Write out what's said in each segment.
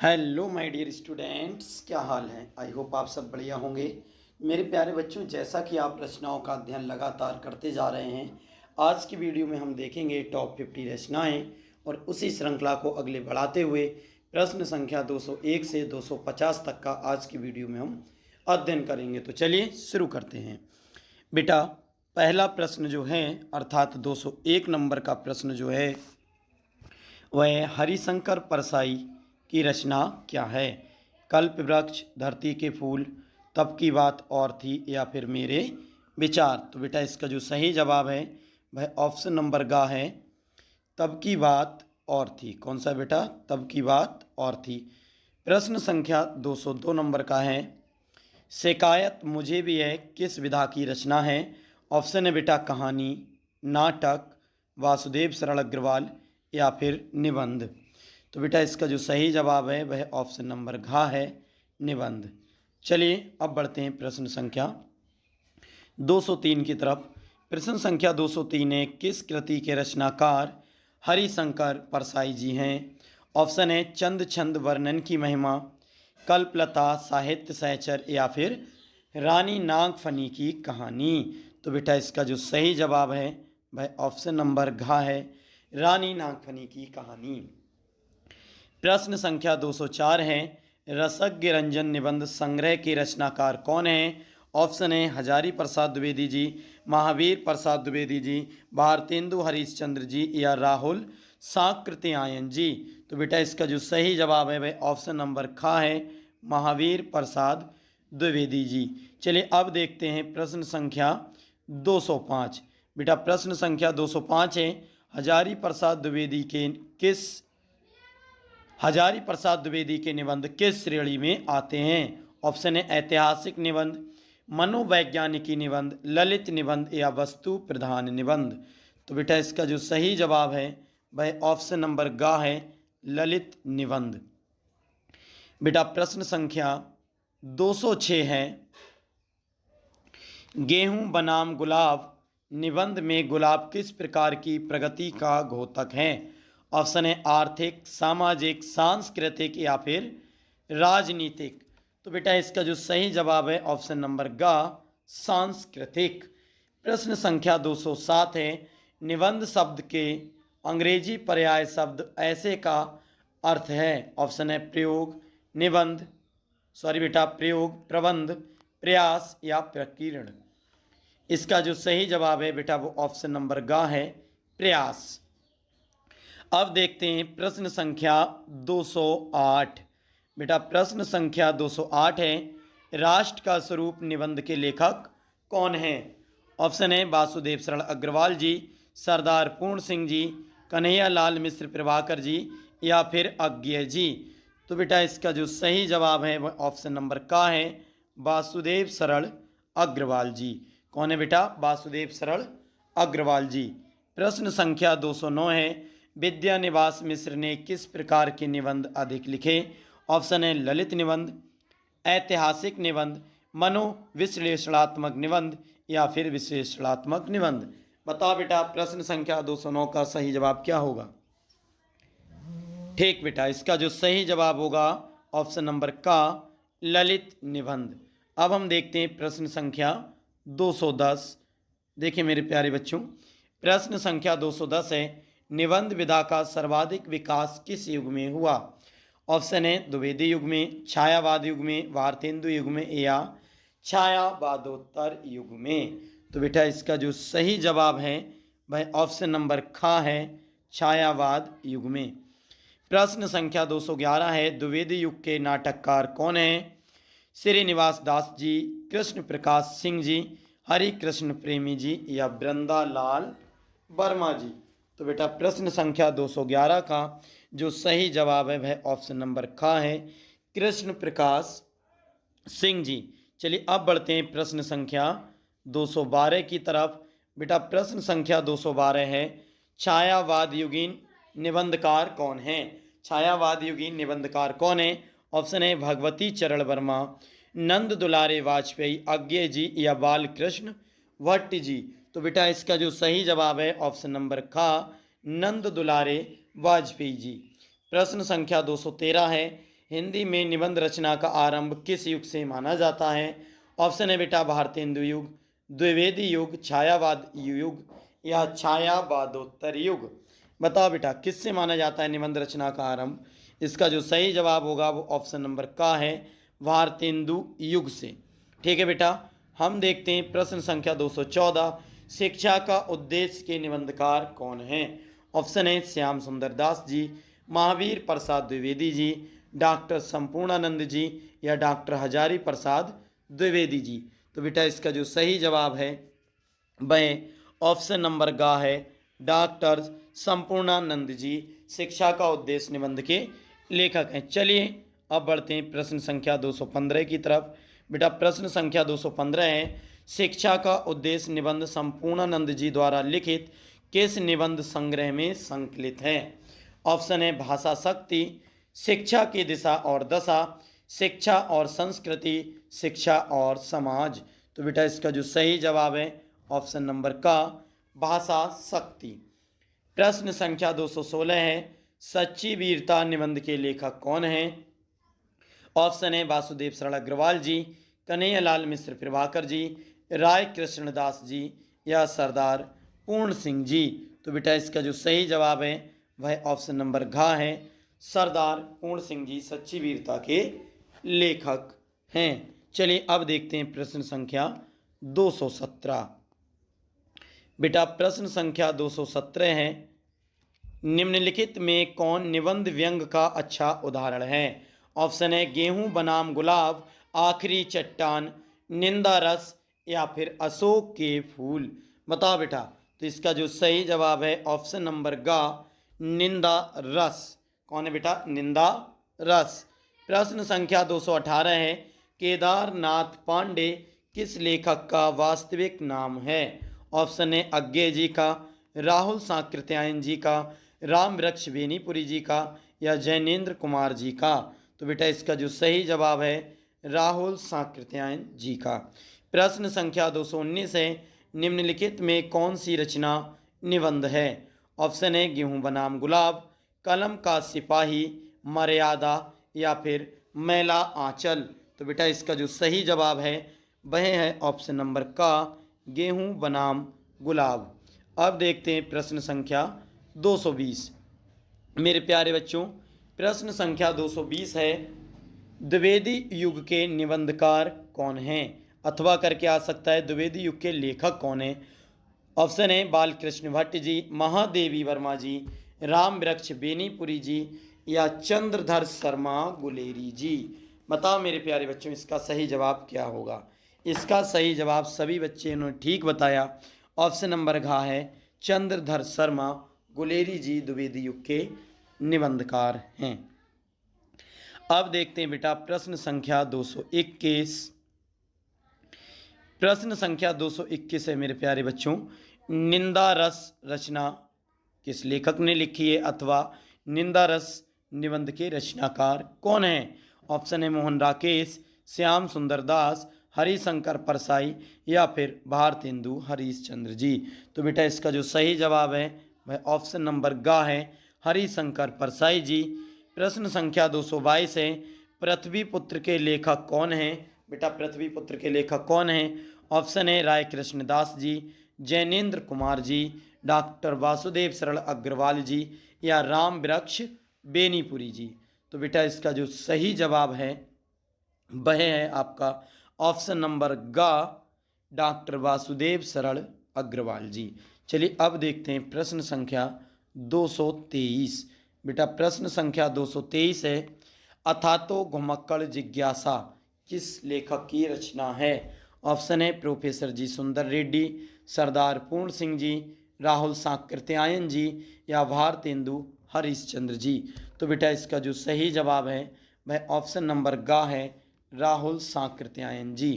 Hello my dear students, क्या हाल है। I hope आप सब बढ़िया होंगे। मेरे प्यारे बच्चों, जैसा कि आप रचनाओं का अध्ययन लगातार करते जा रहे हैं, आज की वीडियो में हम देखेंगे टॉप 50 रचनाएं और उसी श्रृंखला को अगले बढ़ाते हुए प्रश्न संख्या 201 से 250 तक का आज की वीडियो में हम अध्ययन करेंगे। तो चलिए शुरू करते हैं। बेटा, पहला प्रश्न जो है अर्थात 201 नंबर का प्रश्न जो है वह हरिशंकर परसाई की रचना क्या है। कल्प वृक्ष, धरती के फूल, तब की बात और थी, या फिर मेरे विचार। तो बेटा इसका जो सही जवाब है वह ऑप्शन नंबर गा है, तब की बात और थी। कौन सा बेटा? तब की बात और थी। प्रश्न संख्या 202 नंबर का है, शिकायत मुझे भी है किस विधा की रचना है। ऑप्शन है बेटा कहानी, नाटक, वासुदेव सरल अग्रवाल, या फिर निबंध। तो बेटा इसका जो सही जवाब है वह ऑप्शन नंबर घ है, निबंध। चलिए अब बढ़ते हैं प्रश्न संख्या 203 की तरफ। प्रश्न संख्या 203 है, किस कृति के रचनाकार हरिशंकर परसाई जी हैं। ऑप्शन है चंद छंद वर्णन की महिमा, कल्पलता, साहित्य सहचर, या फिर रानी नागफनी की कहानी। तो बेटा इसका जो सही जवाब है वह ऑप्शन नंबर घ है, रानी नागफनी की कहानी। प्रश्न संख्या 204 है, रसज्ञ रंजन निबंध संग्रह के रचनाकार कौन हैं। ऑप्शन है हजारी प्रसाद द्विवेदी जी, महावीर प्रसाद द्विवेदी जी, भारतेंदु हरिश्चंद्र जी, या राहुल साकृत्यायन जी। तो बेटा इसका जो सही जवाब है वह ऑप्शन नंबर ख है, महावीर प्रसाद द्विवेदी जी। चलिए अब देखते हैं प्रश्न संख्या 205। बेटा प्रश्न संख्या 205 है, हजारी प्रसाद द्विवेदी के किस हजारी प्रसाद द्विवेदी के निबंध किस श्रेणी में आते हैं। ऑप्शन है ऐतिहासिक निबंध, मनोवैज्ञानिकी निबंध, ललित निबंध, या वस्तु प्रधान निबंध। तो बेटा इसका जो सही जवाब है वह ऑप्शन नंबर ग है, ललित निबंध। बेटा प्रश्न संख्या 206 है, गेहूं बनाम गुलाब निबंध में गुलाब किस प्रकार की प्रगति का घोतक है। ऑप्शन है आर्थिक, सामाजिक, सांस्कृतिक, या फिर राजनीतिक। तो बेटा इसका जो सही जवाब है ऑप्शन नंबर ग, सांस्कृतिक। प्रश्न संख्या 207 है, निबंध शब्द के अंग्रेजी पर्याय शब्द ऐसे का अर्थ है। ऑप्शन है प्रयोग, निबंध, बेटा प्रयोग, प्रबंध, प्रयास, या प्रकीर्ण। इसका जो सही जवाब है बेटा वो ऑप्शन नंबर ग है, प्रयास। अब देखते हैं प्रश्न संख्या 208। बेटा प्रश्न संख्या 208 है, राष्ट्र का स्वरूप निबंध के लेखक कौन है। ऑप्शन है वासुदेव सरल अग्रवाल जी, सरदार पूर्ण सिंह जी, कन्हैया लाल मिश्र प्रभाकर जी, या फिर अज्ञे जी। तो बेटा इसका जो सही जवाब है वह ऑप्शन नंबर का है, वासुदेव सरल अग्रवाल जी। कौन है बेटा? वासुदेव सरल अग्रवाल जी। प्रश्न संख्या 209 है, विद्यानिवास मिश्र ने किस प्रकार के निबंध अधिक लिखे। ऑप्शन है ललित निबंध, ऐतिहासिक निबंध, मनोविश्लेषणात्मक निबंध, या फिर विश्लेषणात्मक निबंध। बताओ बेटा प्रश्न संख्या 209 का सही जवाब क्या होगा। ठीक बेटा, इसका जो सही जवाब होगा ऑप्शन नंबर का, ललित निबंध। अब हम देखते हैं प्रश्न संख्या 210। देखिए मेरे प्यारे बच्चों, प्रश्न संख्या 210 है, निबंध विधा का सर्वाधिक विकास किस युग में हुआ। ऑप्शन है द्विवेदी युग में, छायावाद युग में, भारतेंदु युग में, या छायावादोत्तर युग में। तो बेटा इसका जो सही जवाब है वह ऑप्शन नंबर ख है, छायावाद युग में। प्रश्न संख्या 211 है, द्विवेदी युग के नाटककार कौन हैं। श्रीनिवास दास जी, कृष्ण प्रकाश सिंह जी, हरि कृष्ण प्रेमी जी, या वृंदालाल वर्मा जी। तो बेटा प्रश्न संख्या 211 का जो सही जवाब है वह ऑप्शन नंबर ख है, कृष्ण प्रकाश सिंह जी। चलिए अब बढ़ते हैं प्रश्न संख्या 212 की तरफ। बेटा प्रश्न संख्या 212 है, छायावाद युगीन निबंधकार कौन है। छायावाद युगीन निबंधकार कौन है। ऑप्शन है भगवती चरण वर्मा, नंद दुलारे वाजपेयी, अज्ञे जी, या बालकृष्ण भट्ट जी। तो बेटा इसका जो सही जवाब है ऑप्शन नंबर ख, नंद दुलारे वाजपेयी जी। प्रश्न संख्या 213 है, हिंदी में निबंध रचना का आरंभ किस युग से माना जाता है? ऑप्शन है बेटा भारतेंदु युग, द्विवेदी युग, छायावाद युग या छायावादोत्तर युग। बताओ बेटा किससे माना जाता है निबंध रचना का आरंभ? इसका जो सही जवाब होगा वो ऑप्शन नंबर का है, भारतेंदु युग से। ठीक है बेटा, हम देखते हैं प्रश्न संख्या 214। शिक्षा का उद्देश्य के निबंधकार कौन हैं? ऑप्शन है श्याम सुंदर दास जी, महावीर प्रसाद द्विवेदी जी, डॉक्टर संपूर्णानंद जी या डॉक्टर हजारी प्रसाद द्विवेदी जी। तो बेटा इसका जो सही जवाब है वह ऑप्शन नंबर गा है, डॉक्टर संपूर्णानंद जी शिक्षा का उद्देश्य निबंध के लेखक हैं। चलिए अब बढ़ते हैं प्रश्न संख्या 215 की तरफ। बेटा प्रश्न संख्या 215 है, शिक्षा का उद्देश्य निबंध संपूर्णानंद जी द्वारा लिखित किस निबंध संग्रह में संकलित है? ऑप्शन है भाषा शक्ति, शिक्षा की दिशा और दशा, शिक्षा और संस्कृति, शिक्षा और समाज। तो बेटा इसका जो सही जवाब है ऑप्शन नंबर का, भाषा शक्ति। प्रश्न संख्या 216 है, सच्ची वीरता निबंध के लेखक कौन हैं? ऑप्शन है वासुदेव शरण अग्रवाल जी, कन्हैयालाल मिश्र प्रभाकर जी, राय कृष्णदास जी या सरदार पूर्ण सिंह जी। तो बेटा इसका जो सही जवाब है वह ऑप्शन नंबर घ है, सरदार पूर्ण सिंह जी सच्ची वीरता के लेखक हैं। चलिए अब देखते हैं प्रश्न संख्या 217। बेटा प्रश्न संख्या 217 है, निम्नलिखित में कौन निबंध व्यंग का अच्छा उदाहरण है? ऑप्शन है गेहूं बनाम गुलाब, आखिरी चट्टान, निंदा रस या फिर अशोक के फूल। बताओ बेटा, तो इसका जो सही जवाब है ऑप्शन नंबर गा, निंदा रस। कौन है बेटा? निंदा रस। प्रश्न संख्या 218 है, केदारनाथ पांडे किस लेखक का वास्तविक नाम है? ऑप्शन है अज्ञे जी का, राहुल सांकृत्यायन जी का, राम वृक्ष बेनीपुरी जी का या जैनेन्द्र कुमार जी का। तो बेटा इसका जो सही जवाब है राहुल सांकृत्यायन जी का। प्रश्न संख्या 219 है, निम्नलिखित में कौन सी रचना निबंध है? ऑप्शन है गेहूं बनाम गुलाब, कलम का सिपाही, मर्यादा या फिर मैला आंचल। तो बेटा इसका जो सही जवाब है वह है ऑप्शन नंबर का, गेहूं बनाम गुलाब। अब देखते हैं प्रश्न संख्या 220। मेरे प्यारे बच्चों, प्रश्न संख्या 220 है, द्विवेदी युग के निबंधकार कौन हैं? अथवा करके आ सकता है द्विवेदी युग के लेखक कौन हैं? ऑप्शन है बालकृष्ण भट्ट जी, महादेवी वर्मा जी, राम वृक्ष बेनीपुरी जी या चंद्रधर शर्मा गुलेरी जी। बताओ मेरे प्यारे बच्चों इसका सही जवाब क्या होगा? इसका सही जवाब सभी बच्चे ने ठीक बताया, ऑप्शन नंबर घ है, चंद्रधर शर्मा गुलेरी जी द्विवेदी युग के निबंधकार हैं। अब देखते हैं बेटा प्रश्न संख्या 221। प्रश्न संख्या 221 है मेरे प्यारे बच्चों, निंदा रस रचना किस लेखक ने लिखी है अथवा निंदा रस निबंध के रचनाकार कौन है? ऑप्शन है मोहन राकेश, श्याम सुंदर दास, हरिशंकर परसाई या फिर भारतेंदु हरीशचंद्र जी। तो बेटा इसका जो सही जवाब है वह ऑप्शन नंबर ग है, हरिशंकर परसाई जी। प्रश्न संख्या 222 है, पृथ्वी पुत्र के लेखक कौन हैं? बेटा पृथ्वी पुत्र के लेखक कौन हैं? ऑप्शन है राय कृष्णदास जी, जैनेन्द्र कुमार जी, डॉक्टर वासुदेव शरण अग्रवाल जी या राम वृक्ष बेनीपुरी जी। तो बेटा इसका जो सही जवाब है वह है आपका ऑप्शन नंबर ग, डॉक्टर वासुदेव शरण अग्रवाल जी। चलिए अब देखते हैं प्रश्न संख्या 223। बेटा प्रश्न संख्या 223 है, अथातो घुमक्कड़ जिज्ञासा किस लेखक की रचना है? ऑप्शन है प्रोफेसर जी सुंदर रेड्डी, सरदार पूर्ण सिंह जी, राहुल सांकृत्यायन जी या भारतेंदु हरीशचंद्र जी। तो बेटा इसका जो सही जवाब है वह ऑप्शन नंबर ग है, राहुल सांकृत्यायन जी।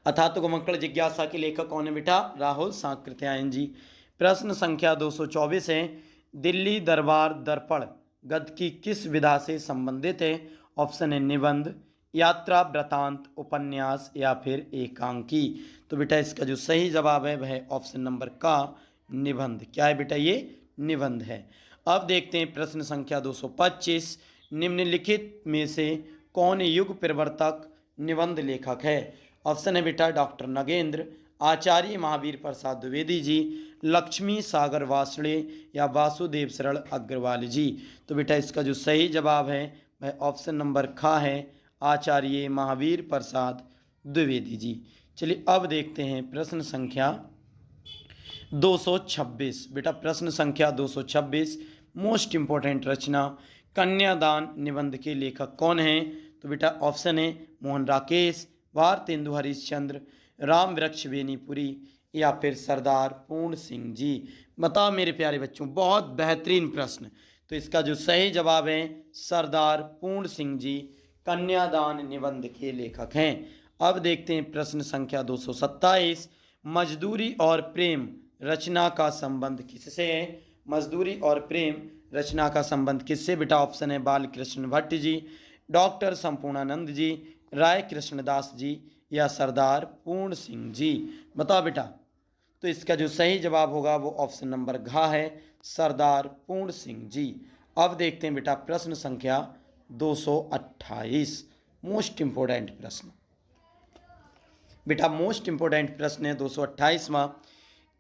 अथातो घुमक्कड़ जिज्ञासा के लेखक कौन है बेटा? राहुल सांकृत्यायन जी। प्रश्न संख्या 224 है, दिल्ली दरबार दर्पण गद्य की किस विधा से संबंधित है? ऑप्शन है निबंध, यात्रा, वृतांत, उपन्यास या फिर एकांकी। तो बेटा इसका जो सही जवाब है वह ऑप्शन नंबर का, निबंध। क्या है बेटा? ये निबंध है। अब देखते हैं प्रश्न संख्या 225, निम्नलिखित में से कौन युग प्रवर्तक निबंध लेखक है? ऑप्शन है बेटा डॉक्टर नगेंद्र, आचार्य महावीर प्रसाद द्विवेदी जी, लक्ष्मी सागर वासड़े या वासुदेव शरण अग्रवाल जी। तो बेटा इसका जो सही जवाब है वह ऑप्शन नंबर खा है, आचार्य महावीर प्रसाद द्विवेदी जी। चलिए अब देखते हैं प्रश्न संख्या 226। बेटा प्रश्न संख्या 226 मोस्ट इंपॉर्टेंट रचना कन्यादान निबंध के लेखक कौन हैं? तो बेटा ऑप्शन है मोहन राकेश, भारतेंदु हरिश्चंद्र, राम वृक्ष बेनीपुरी या फिर सरदार पूर्ण सिंह जी। बताओ मेरे प्यारे बच्चों, बहुत बेहतरीन प्रश्न। तो इसका जो सही जवाब है सरदार पूर्ण सिंह जी कन्यादान निबंध के लेखक हैं। अब देखते हैं प्रश्न संख्या 227 मजदूरी और प्रेम रचना का संबंध किससे है? मजदूरी और प्रेम रचना का संबंध किससे? बेटा ऑप्शन है बाल कृष्ण भट्ट जी, डॉक्टर संपूर्णानंद जी, राय कृष्णदास जी या सरदार पूर्ण सिंह जी। बताओ बेटा। तो इसका जो सही जवाब होगा वो ऑप्शन नंबर घ है, सरदार पूर्ण सिंह जी। अब देखते हैं बेटा प्रश्न संख्या 228 मोस्ट इंपोर्टेंट प्रश्न। बेटा मोस्ट इंपोर्टेंट प्रश्न है 228वां।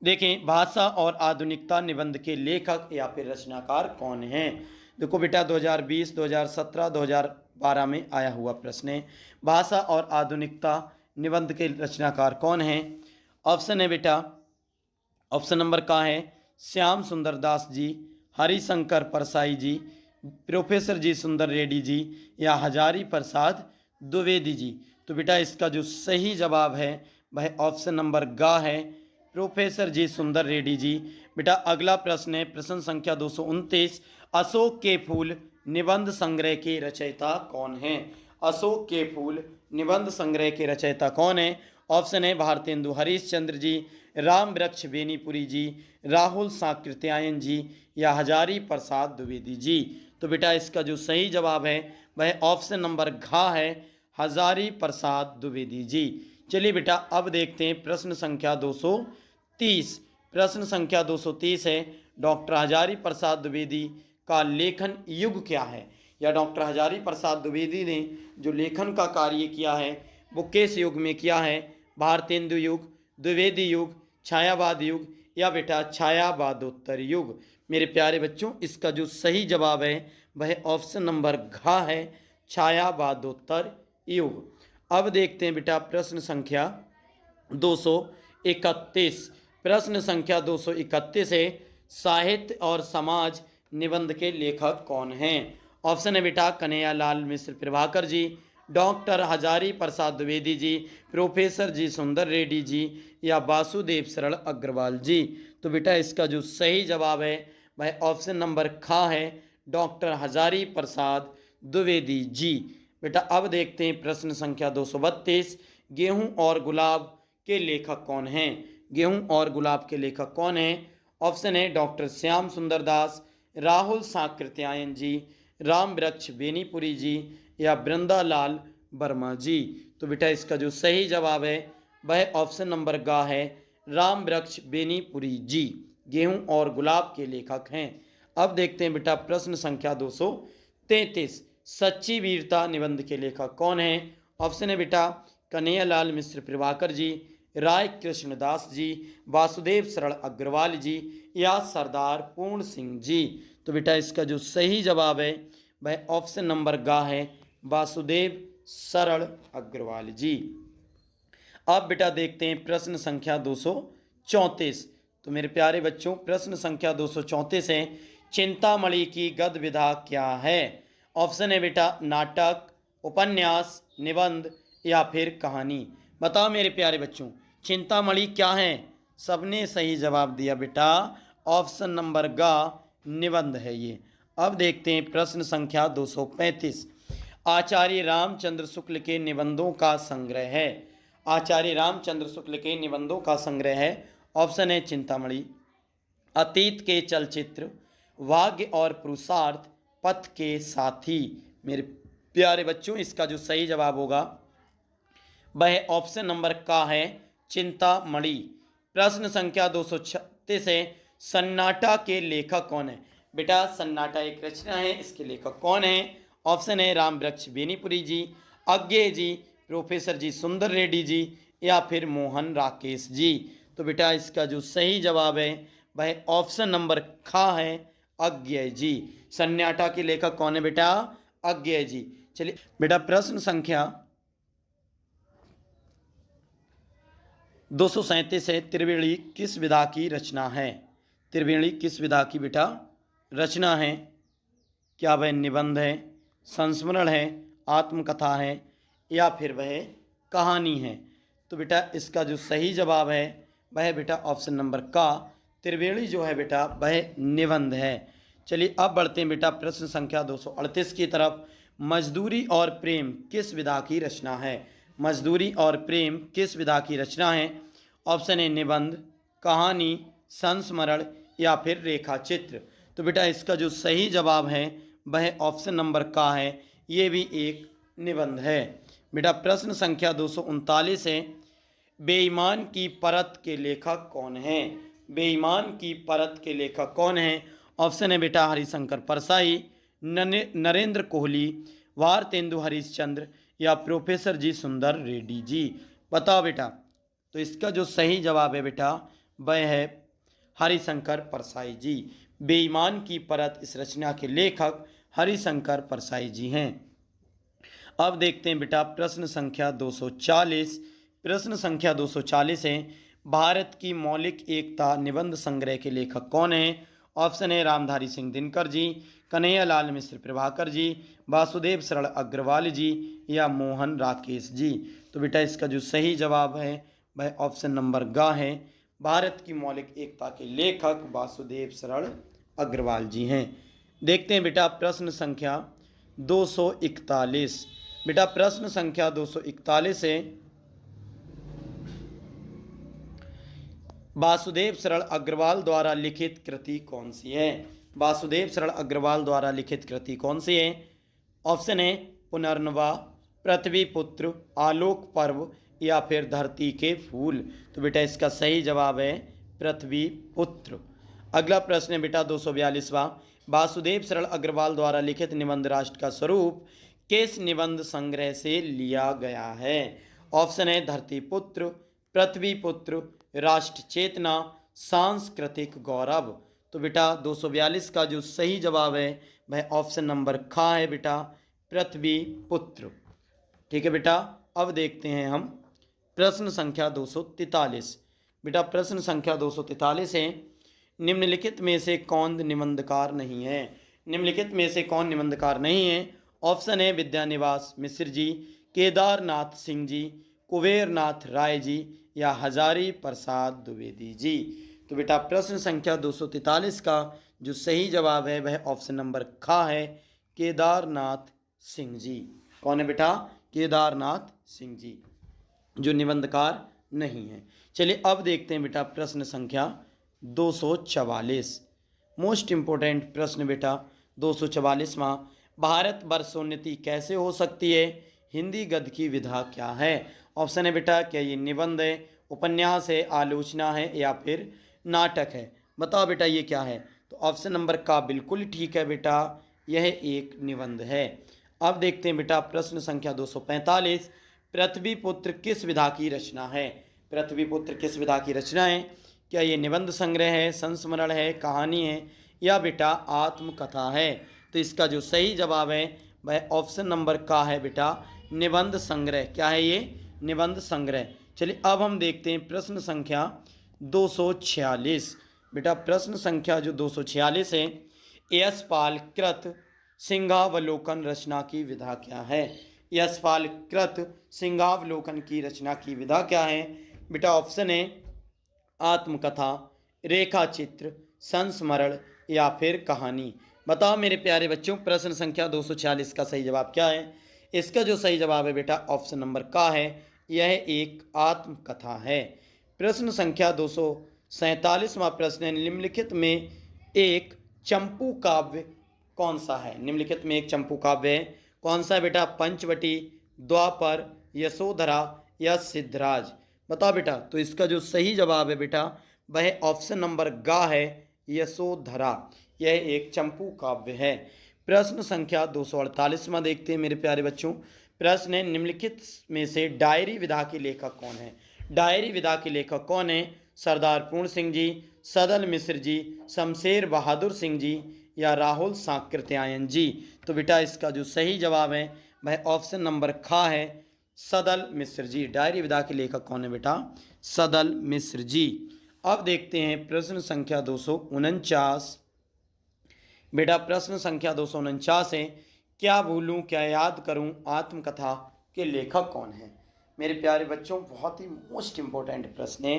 देखें, भाषा और आधुनिकता निबंध के लेखक या फिर रचनाकार कौन हैं? देखो बेटा 2020, 2017, 2012 में आया हुआ प्रश्न है। भाषा और आधुनिकता निबंध के रचनाकार कौन हैं? ऑप्शन है बेटा ऑप्शन नंबर का है श्याम सुंदर दास जी, हरिशंकर परसाई जी, प्रोफेसर जी सुंदर रेड्डी जी या हजारी प्रसाद द्विवेदी जी। तो बेटा इसका जो सही जवाब है वह ऑप्शन नंबर ग है, प्रोफेसर जी सुंदर रेड्डी जी। बेटा अगला प्रश्न है प्रश्न संख्या 229 अशोक के फूल निबंध संग्रह के रचयिता कौन हैं? अशोक के फूल निबंध संग्रह के रचयिता कौन है? ऑप्शन है भारतेंदु हरिश्चंद्र जी, राम वृक्ष बेनीपुरी जी, राहुल साकृत्यायन जी या हजारी प्रसाद द्विवेदी जी। तो बेटा इसका जो सही जवाब है वह ऑप्शन नंबर घ है, हजारी प्रसाद द्विवेदी जी। चलिए बेटा अब देखते हैं प्रश्न संख्या 230। प्रश्न संख्या 230 है डॉक्टर हजारी प्रसाद द्विवेदी का लेखन युग क्या है? या डॉक्टर हजारी प्रसाद द्विवेदी ने जो लेखन का कार्य किया है वो किस युग में किया है? भारतेंदु युग, द्विवेदी युग, छायावाद युग या बेटा छायावादोत्तर युग। मेरे प्यारे बच्चों इसका जो सही जवाब है वह ऑप्शन नंबर घ है, छायावादोत्तर युग। अब देखते हैं बेटा प्रश्न संख्या 231। प्रश्न संख्या 231 है साहित्य और समाज निबंध के लेखक कौन हैं? ऑप्शन है बेटा कन्हैयालाल मिश्र प्रभाकर जी, डॉक्टर हजारी प्रसाद द्विवेदी जी, प्रोफेसर जी सुंदर रेड्डी जी या वासुदेव शरण अग्रवाल जी। तो बेटा इसका जो सही जवाब है वह ऑप्शन नंबर ख है, डॉक्टर हजारी प्रसाद द्विवेदी जी। बेटा अब देखते हैं प्रश्न संख्या 232 गेहूं और गुलाब के लेखक कौन हैं? गेहूं और गुलाब के लेखक कौन हैं? ऑप्शन है डॉक्टर श्याम सुंदर दास, राहुल साकृत्यायन जी, राम वृक्ष बेनीपुरी जी या बृंदालाल वर्मा जी। तो बेटा इसका जो सही जवाब है वह ऑप्शन नंबर ग है, राम वृक्ष बेनीपुरी जी गेहूं और गुलाब के लेखक हैं। अब देखते हैं बेटा प्रश्न संख्या 233 सच्ची वीरता निबंध के लेखक कौन हैं? ऑप्शन है बेटा कन्हैयालाल मिश्र प्रभाकर जी, राय कृष्णदास जी, वासुदेव शरण अग्रवाल जी या सरदार पूर्ण सिंह जी। तो बेटा इसका जो सही जवाब है वह ऑप्शन नंबर ग है, वासुदेव शरण अग्रवाल जी। अब बेटा देखते हैं प्रश्न संख्या 234। तो मेरे प्यारे बच्चों प्रश्न संख्या 234 है चिंतामणि की गद्य विधा क्या है? ऑप्शन है बेटा नाटक, उपन्यास, निबंध या फिर कहानी। बताओ मेरे प्यारे बच्चों चिंतामणि क्या है? सबने सही जवाब दिया बेटा, ऑप्शन नंबर ग निबंध है ये। अब देखते हैं प्रश्न संख्या 235 आचार्य रामचंद्र शुक्ल के निबंधों का संग्रह है। आचार्य रामचंद्र शुक्ल के निबंधों का संग्रह है। ऑप्शन है चिंतामणि, अतीत के चलचित्र, भाग्य और पुरुषार्थ, पथ के साथी। मेरे प्यारे बच्चों इसका जो सही जवाब होगा वह ऑप्शन नंबर का है चिंतामणि। प्रश्न संख्या 236 है सन्नाटा के लेखक कौन है? बेटा सन्नाटा एक रचना है, इसके लेखक कौन है? ऑप्शन है राम वृक्ष बेनीपुरी जी, अज्ञे जी, प्रोफेसर जी सुंदर रेड्डी जी, या फिर मोहन राकेश जी। तो बेटा इसका जो सही जवाब है वह ऑप्शन नंबर खा है, अज्ञेय जी। सन्याटा के लेखक कौन है बेटा? अज्ञेय जी। चलिए बेटा प्रश्न संख्या 237 है, त्रिवेणी किस विधा की रचना है? त्रिवेणी किस विधा की बेटा रचना है? क्या वह निबंध है, संस्मरण है, आत्मकथा है, या फिर वह कहानी है? तो बेटा इसका जो सही जवाब है वह बेटा ऑप्शन नंबर का त्रिवेणी जो है बेटा वह निबंध है। चलिए अब बढ़ते हैं बेटा प्रश्न संख्या 238 की तरफ। मजदूरी और प्रेम किस विधा की रचना है? मजदूरी और प्रेम किस विधा की रचना है? ऑप्शन है निबंध, कहानी, संस्मरण, या फिर रेखा चित्र। तो बेटा इसका जो सही जवाब है वह ऑप्शन नंबर का है, ये भी एक निबंध है। बेटा प्रश्न संख्या 239 है, बेईमान की परत के लेखक कौन है? बेईमान की परत के लेखक कौन है? ऑप्शन है बेटा हरिशंकर परसाई, नरेंद्र कोहली, वारतेंदु हरिश्चंद्र, या प्रोफेसर जी सुंदर रेड्डी जी। बताओ बेटा। तो इसका जो सही जवाब है बेटा वह है हरिशंकर परसाई जी। बेईमान की परत इस रचना के लेखक हरिशंकर परसाई जी हैं। अब देखते हैं बेटा प्रश्न संख्या 240। प्रश्न संख्या 240 है, भारत की मौलिक एकता निबंध संग्रह के लेखक कौन है? ऑप्शन है रामधारी सिंह दिनकर जी, कन्हैयालाल मिश्र प्रभाकर जी, वासुदेव शरण अग्रवाल जी, या मोहन राकेश जी। तो बेटा इसका जो सही जवाब है वह ऑप्शन नंबर ग है, भारत की मौलिक एकता के लेखक वासुदेव शरण अग्रवाल जी हैं। देखते हैं बेटा प्रश्न संख्या 241। बेटा प्रश्न संख्या 241 है, वासुदेव शरण अग्रवाल द्वारा लिखित कृति कौन सी है? वासुदेव शरण अग्रवाल द्वारा लिखित कृति कौन सी है? ऑप्शन है पुनर्नवा, पृथ्वी पुत्र, आलोक पर्व, या फिर धरती के फूल। तो बेटा इसका सही जवाब है पृथ्वी पुत्र। अगला प्रश्न है बेटा 242वां, वासुदेव शरण अग्रवाल द्वारा लिखित निबंध राष्ट्र का स्वरूप किस निबंध संग्रह से लिया गया है? ऑप्शन है धरती पुत्र, पृथ्वी पुत्र, राष्ट्र चेतना, सांस्कृतिक गौरव। तो बेटा 242 का जो सही जवाब है वह ऑप्शन नंबर खा है बेटा, पृथ्वी पुत्र। ठीक है बेटा। अब देखते हैं हम प्रश्न संख्या 243। बेटा प्रश्न संख्या 243 है, निम्नलिखित में से कौन निबंधकार नहीं है? निम्नलिखित में से कौन निबंधकार नहीं है? ऑप्शन है विद्यानिवास मिश्र जी, केदारनाथ सिंह जी, कुबेरनाथ राय जी, या हजारी प्रसाद द्विवेदी जी। तो बेटा प्रश्न संख्या 243 का जो सही जवाब है वह ऑप्शन नंबर खा है, केदारनाथ सिंह जी। कौन है बेटा? केदारनाथ सिंह जी, जो निबंधकार नहीं है। चलिए अब देखते हैं बेटा प्रश्न संख्या 244। मोस्ट इम्पोर्टेंट प्रश्न बेटा 244वां, भारत वर्षोन्नति कैसे हो सकती है? हिंदी गद्य की विधा क्या है? ऑप्शन है बेटा क्या ये निबंध है, उपन्यास है, आलोचना है, या फिर नाटक है? बताओ बेटा ये क्या है? तो ऑप्शन नंबर का बिल्कुल ठीक है बेटा, यह एक निबंध है। अब देखते हैं बेटा प्रश्न संख्या 245, पृथ्वी पुत्र किस विधा की रचना है? पृथ्वी पुत्र किस विधा की रचना है? क्या ये निबंध संग्रह है, संस्मरण है, कहानी है, या बेटा आत्मकथा है? तो इसका जो सही जवाब है वह ऑप्शन नंबर का है बेटा, निबंध संग्रह। क्या है ये? निबंध संग्रह। चलिए अब हम देखते हैं प्रश्न संख्या 246। बेटा प्रश्न संख्या जो 246 है, यशपाल कृत सिंहावलोकन रचना की विधा क्या है? यशपाल कृत सिंहावलोकन की रचना की विधा क्या है? बेटा ऑप्शन है आत्मकथा, रेखा चित्र, संस्मरण, या फिर कहानी। बताओ मेरे प्यारे बच्चों प्रश्न संख्या 246 का सही जवाब क्या है? इसका जो सही जवाब है बेटा ऑप्शन नंबर का है, यह एक आत्मकथा है। प्रश्न संख्या 247वां प्रश्न है, निम्नलिखित में एक चंपू काव्य कौन सा है? निम्नलिखित में एक चंपू काव्य है कौन सा है बेटा? पंचवटी, द्वापर, यशोधरा, या सिद्धराज। बताओ बेटा। तो इसका जो सही जवाब है बेटा वह ऑप्शन नंबर गा है, यशोधरा। यह एक चंपू काव्य है। प्रश्न संख्या 248वां देखते हैं मेरे प्यारे बच्चों। प्रश्न है, निम्नलिखित में से डायरी विधा के लेखक कौन है? डायरी विधा के लेखक कौन है? सरदार पूर्ण सिंह जी, सदल मिश्र जी, शमशेर बहादुर सिंह जी या राहुल सांकृत्यायन जी? तो बेटा इसका जो सही जवाब है वह ऑप्शन नंबर खा है, सदल मिश्र जी। डायरी विधा के लेखक कौन है बेटा? सदल मिश्र जी। अब देखते हैं प्रश्न संख्या 249। बेटा प्रश्न संख्या 249 है, क्या भूलूं क्या याद करूं आत्मकथा के लेखक कौन है? मेरे प्यारे बच्चों बहुत ही मोस्ट इंपॉर्टेंट प्रश्न है।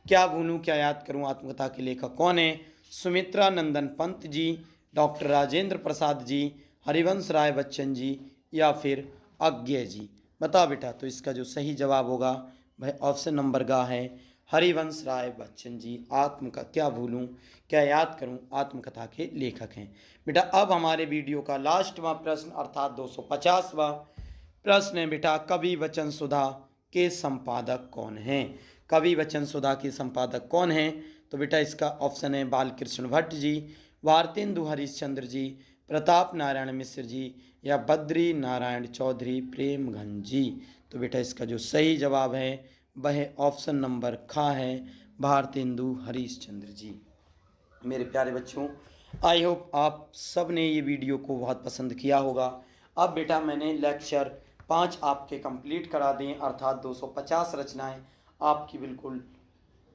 क्या भूलूं क्या याद करूं आत्मकथा के लेखक कौन है? सुमित्रा नंदन पंत जी, डॉक्टर राजेंद्र प्रसाद जी, हरिवंश राय बच्चन जी या फिर अज्ञे जी? बताओ बेटा। तो इसका जो सही जवाब होगा वह ऑप्शन नंबर गा है, हरिवंश राय बच्चन जी आत्मकथा क्या भूलूं क्या याद करूं आत्मकथा के लेखक हैं। बेटा अब हमारे वीडियो का लास्टवां प्रश्न अर्थात 250वां प्रश्न है बेटा, कवि वचन सुधा के संपादक कौन हैं? कवि वचन सुधा के संपादक कौन हैं? तो बेटा इसका ऑप्शन है बालकृष्ण भट्ट जी, वार्तेंदु हरिश्चंद्र जी, प्रताप नारायण मिश्र जी या बद्री नारायण चौधरी प्रेमघन जी? तो बेटा इसका जो सही जवाब है वह ऑप्शन नंबर खा है, भारतेंदु हरिश्चंद्र जी। मेरे प्यारे बच्चों, आई होप आप सब ने ये वीडियो को बहुत पसंद किया होगा। अब बेटा मैंने लेक्चर 5 आपके कंप्लीट करा दिए, अर्थात 250 रचनाएं आपकी बिल्कुल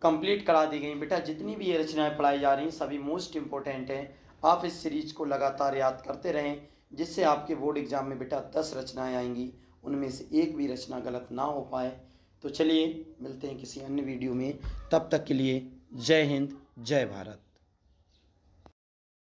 कंप्लीट करा दी गई। बेटा जितनी भी ये रचनाएं पढ़ाई जा रही हैं सभी मोस्ट इम्पोर्टेंट हैं। आप इस सीरीज को लगातार याद करते रहें, जिससे आपके बोर्ड एग्जाम में बेटा 10 रचनाएं आएंगी, उनमें से एक भी रचना गलत ना हो पाए। तो चलिए मिलते हैं किसी अन्य वीडियो में, तब तक के लिए जय हिंद जय भारत।